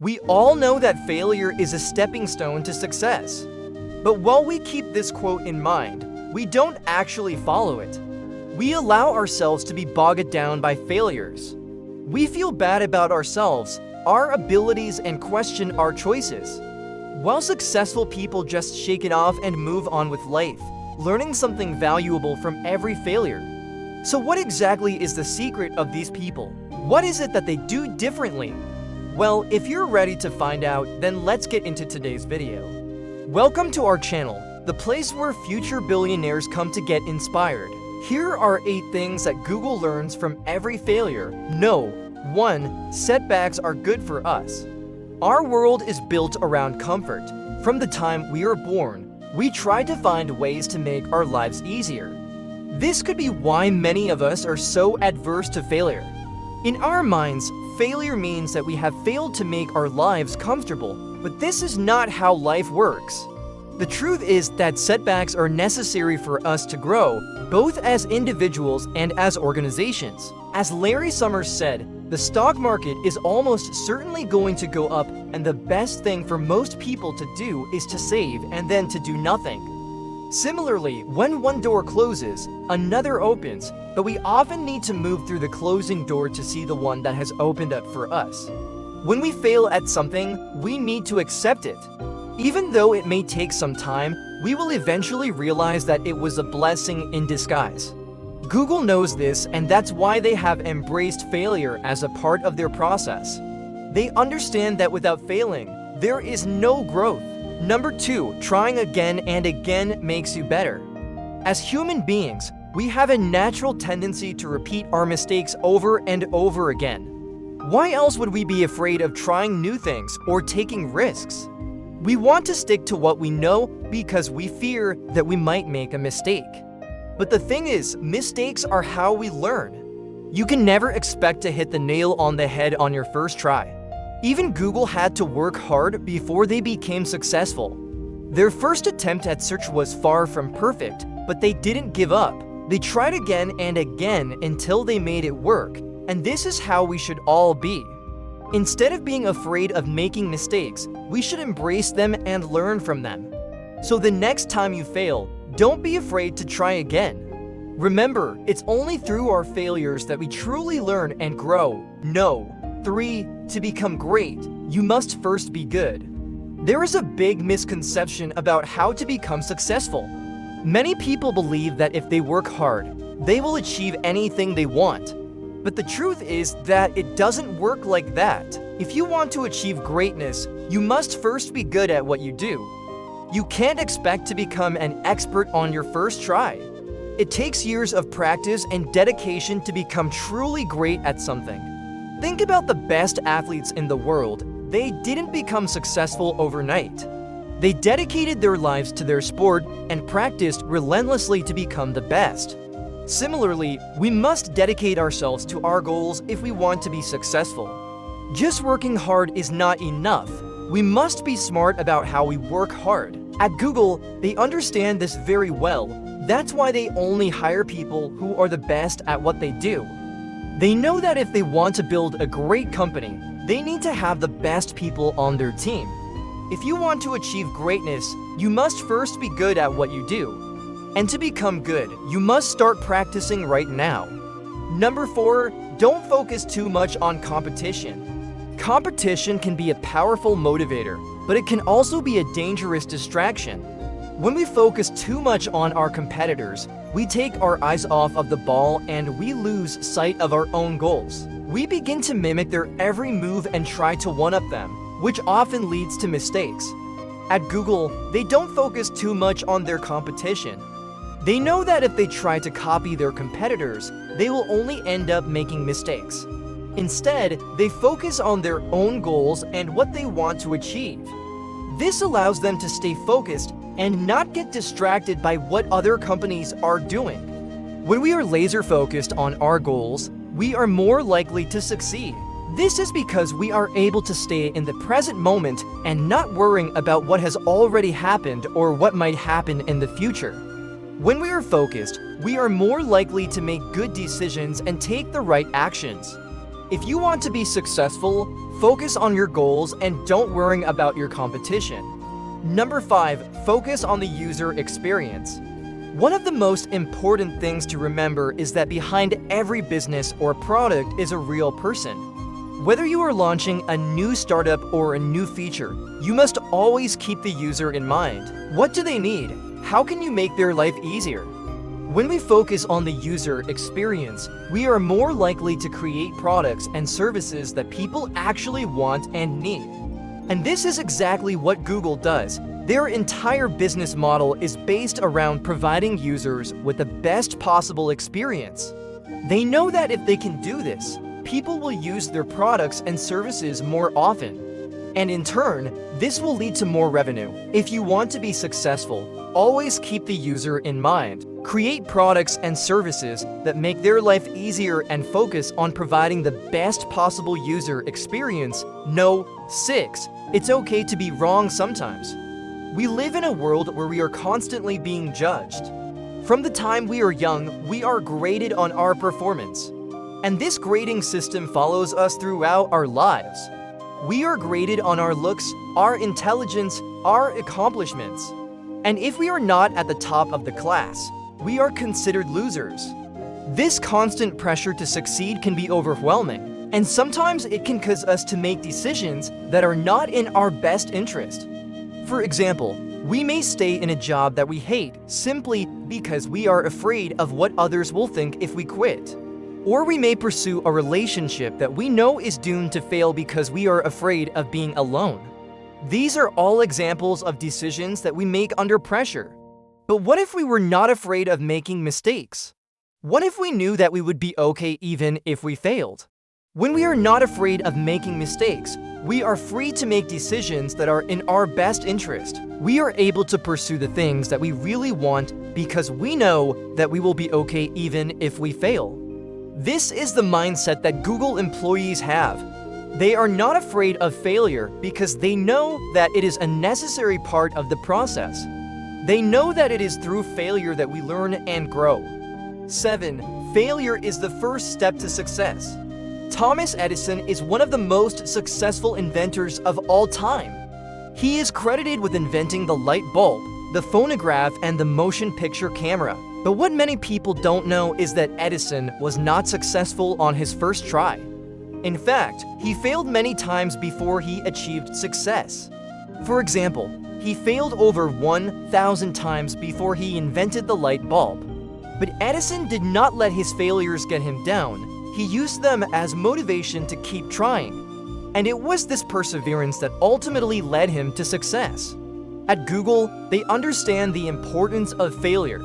We all know that failure is a stepping stone to success. But while we keep this quote in mind, we don't actually follow it. We allow ourselves to be bogged down by failures. We feel bad about ourselves, our abilities, and question our choices. While successful people just shake it off and move on with life, learning something valuable from every failure. So what exactly is the secret of these people? What is it that they do differently? Well, if you're ready to find out, then let's get into today's video. Welcome to our channel, the place where future billionaires come to get inspired. Here are 8 things that Google learns from every failure. No. 1. Setbacks are good for us. Our world is built around comfort. From the time we are born, we try to find ways to make our lives easier. This could be why many of us are so adverse to failure. In our minds, failure means that we have failed to make our lives comfortable, but this is not how life works. The truth is that setbacks are necessary for us to grow, both as individuals and as organizations. As Larry Summers said, the stock market is almost certainly going to go up, and the best thing for most people to do is to save and then to do nothing. Similarly, when one door closes, another opens, but we often need to move through the closing door to see the one that has opened up for us. When we fail at something, we need to accept it. Even though it may take some time, we will eventually realize that it was a blessing in disguise. Google knows this, and that's why they have embraced failure as a part of their process. They understand that without failing, there is no growth. Number 2, trying again and again makes you better. As human beings, we have a natural tendency to repeat our mistakes over and over again. Why else would we be afraid of trying new things or taking risks? We want to stick to what we know because we fear that we might make a mistake. But the thing is, mistakes are how we learn. You can never expect to hit the nail on the head on your first try. Even Google had to work hard before they became successful. Their first attempt at search was far from perfect, but they didn't give up. They tried again and again until they made it work, and this is how we should all be. Instead of being afraid of making mistakes, we should embrace them and learn from them. So the next time you fail, don't be afraid to try again. Remember, it's only through our failures that we truly learn and grow. No. 3. To become great, you must first be good. There is a big misconception about how to become successful. Many people believe that if they work hard, they will achieve anything they want. But the truth is that it doesn't work like that. If you want to achieve greatness, you must first be good at what you do. You can't expect to become an expert on your first try. It takes years of practice and dedication to become truly great at something. Think about the best athletes in the world. They didn't become successful overnight. They dedicated their lives to their sport and practiced relentlessly to become the best. Similarly, we must dedicate ourselves to our goals if we want to be successful. Just working hard is not enough. We must be smart about how we work hard. At Google, they understand this very well. That's why they only hire people who are the best at what they do. They know that if they want to build a great company, they need to have the best people on their team. If you want to achieve greatness, you must first be good at what you do. And to become good, you must start practicing right now. Number 4, don't focus too much on competition. Competition can be a powerful motivator, but it can also be a dangerous distraction. When we focus too much on our competitors, we take our eyes off of the ball and we lose sight of our own goals. We begin to mimic their every move and try to one-up them, which often leads to mistakes. At Google, they don't focus too much on their competition. They know that if they try to copy their competitors, they will only end up making mistakes. Instead, they focus on their own goals and what they want to achieve. This allows them to stay focused and not get distracted by what other companies are doing. When we are laser focused on our goals, we are more likely to succeed. This is because we are able to stay in the present moment and not worrying about what has already happened or what might happen in the future. When we are focused, we are more likely to make good decisions and take the right actions. If you want to be successful, focus on your goals and don't worry about your competition. Number 5, focus on the user experience. One of the most important things to remember is that behind every business or product is a real person. Whether you are launching a new startup or a new feature, you must always keep the user in mind. What do they need? How can you make their life easier? When we focus on the user experience, we are more likely to create products and services that people actually want and need. And this is exactly what Google does. Their entire business model is based around providing users with the best possible experience. They know that if they can do this, people will use their products and services more often. And in turn, this will lead to more revenue. If you want to be successful, always keep the user in mind. Create products and services that make their life easier and focus on providing the best possible user experience. No, 6. It's okay to be wrong sometimes. We live in a world where we are constantly being judged. From the time we are young, we are graded on our performance. And this grading system follows us throughout our lives. We are graded on our looks, our intelligence, our accomplishments. And if we are not at the top of the class, we are considered losers. This constant pressure to succeed can be overwhelming, and sometimes it can cause us to make decisions that are not in our best interest. For example, we may stay in a job that we hate simply because we are afraid of what others will think if we quit. Or we may pursue a relationship that we know is doomed to fail because we are afraid of being alone. These are all examples of decisions that we make under pressure. But what if we were not afraid of making mistakes? What if we knew that we would be okay even if we failed? When we are not afraid of making mistakes, we are free to make decisions that are in our best interest. We are able to pursue the things that we really want because we know that we will be okay even if we fail. This is the mindset that Google employees have. They are not afraid of failure because they know that it is a necessary part of the process. They know that it is through failure that we learn and grow. 7. Failure is the first step to success. Thomas Edison is one of the most successful inventors of all time. He is credited with inventing the light bulb, the phonograph, and the motion picture camera. But what many people don't know is that Edison was not successful on his first try. In fact, he failed many times before he achieved success. For example, he failed over 1,000 times before he invented the light bulb. But Edison did not let his failures get him down. He used them as motivation to keep trying. And it was this perseverance that ultimately led him to success. At Google, they understand the importance of failure.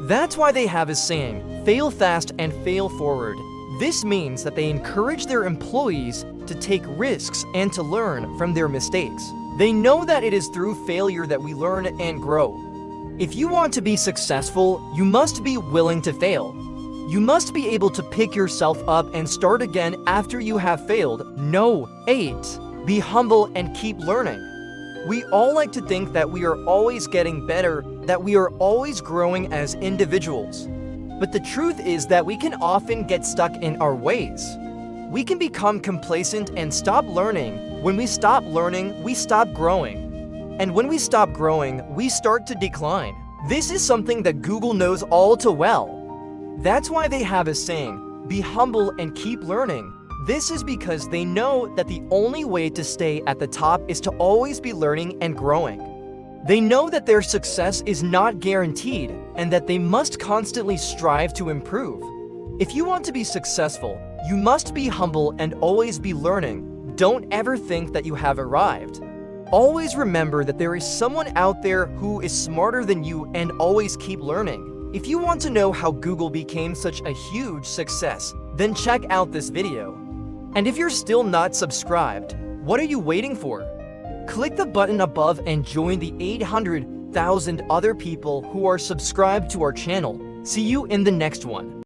That's why they have a saying, fail fast and fail forward. This means that they encourage their employees to take risks and to learn from their mistakes. They know that it is through failure that we learn and grow. If you want to be successful, you must be willing to fail. You must be able to pick yourself up and start again after you have failed. No, 8. Be humble and keep learning. We all like to think that we are always getting better, that we are always growing as individuals. But the truth is that we can often get stuck in our ways. We can become complacent and stop learning. When we stop learning, we stop growing. And when we stop growing, we start to decline. This is something that Google knows all too well. That's why they have a saying, be humble and keep learning. This is because they know that the only way to stay at the top is to always be learning and growing. They know that their success is not guaranteed and that they must constantly strive to improve. If you want to be successful, you must be humble and always be learning. Don't ever think that you have arrived. Always remember that there is someone out there who is smarter than you, and always keep learning. If you want to know how Google became such a huge success, then check out this video. And if you're still not subscribed, what are you waiting for? Click the button above and join the 800,000 other people who are subscribed to our channel. See you in the next one.